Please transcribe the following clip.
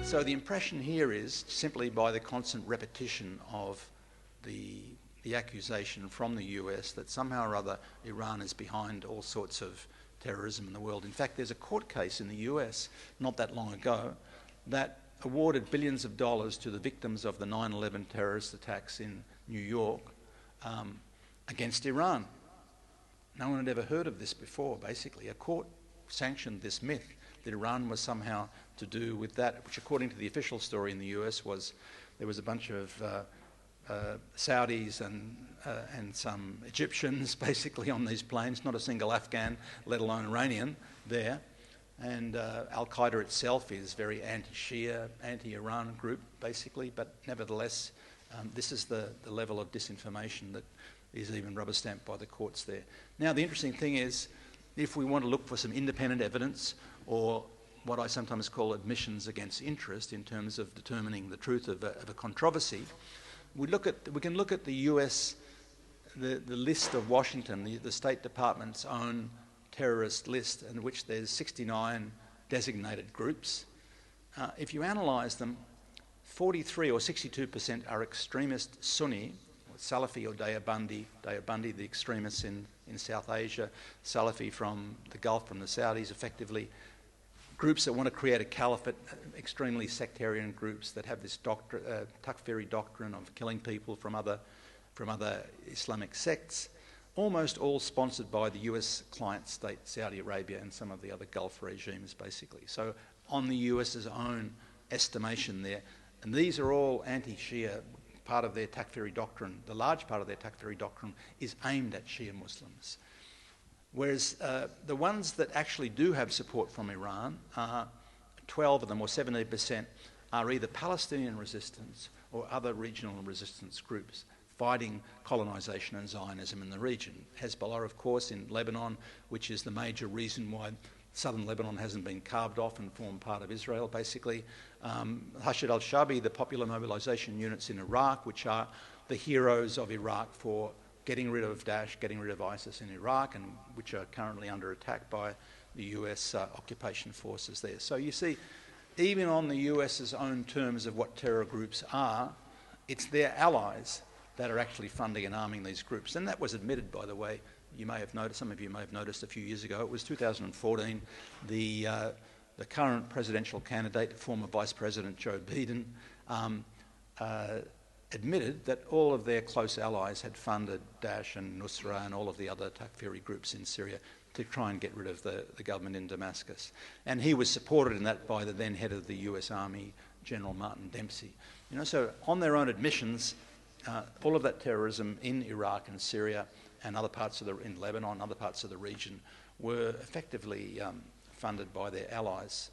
So the impression here is simply by the constant repetition of the accusation from the US that somehow or other Iran is behind all sorts of terrorism in the world. In fact, there's a court case in the US not that long ago that awarded billions of dollars to the victims of the 9/11 terrorist attacks in New York against Iran. No one had ever heard of this before, basically. A court sanctioned this myth that Iran was somehow to do with that, which according to the official story in the US was there was a bunch of Saudis and some Egyptians basically on these planes, not a single Afghan, let alone Iranian there. And Al-Qaeda itself is very anti-Shia, anti-Iran group basically, but nevertheless this is the level of disinformation that is even rubber stamped by the courts there. Now the interesting thing is, if we want to look for some independent evidence, or what I sometimes call admissions against interest in terms of determining the truth of a controversy, we can look at the US, the list of Washington, the State Department's own terrorist list, in which there's 69 designated groups. If you analyse them, 43 or 62% are extremist Sunni, or Salafi or Deobandi, the extremists in South Asia, Salafi from the Gulf, from the Saudis, effectively. Groups that want to create a caliphate, extremely sectarian groups that have this Takfiri doctrine of killing people from other Islamic sects, almost all sponsored by the US client state, Saudi Arabia, and some of the other Gulf regimes, basically. So on the US's own estimation there, and these are all anti-Shia. Part of their Takfiri doctrine, the large part of their Takfiri doctrine, is aimed at Shia Muslims. Whereas the ones that actually do have support from Iran, 12 of them, or 70%, are either Palestinian resistance or other regional resistance groups fighting colonisation and Zionism in the region. Hezbollah, of course, in Lebanon, which is the major reason why southern Lebanon hasn't been carved off and formed part of Israel, basically. Hashd al-Shabi, the popular mobilisation units in Iraq, which are the heroes of Iraq for getting rid of Daesh, getting rid of ISIS in Iraq, and which are currently under attack by the US occupation forces there. So you see, even on the US's own terms of what terror groups are, it's their allies that are actually funding and arming these groups. And that was admitted, by the way. You may have noticed, some of you may have noticed a few years ago, it was 2014, the current presidential candidate, former Vice President Joe Biden, admitted that all of their close allies had funded Daesh and Nusra and all of the other Takfiri groups in Syria to try and get rid of the government in Damascus. And he was supported in that by the then head of the US Army, General Martin Dempsey. You know, so on their own admissions, all of that terrorism in Iraq and Syria and other parts of in Lebanon, other parts of the region, were effectively funded by their allies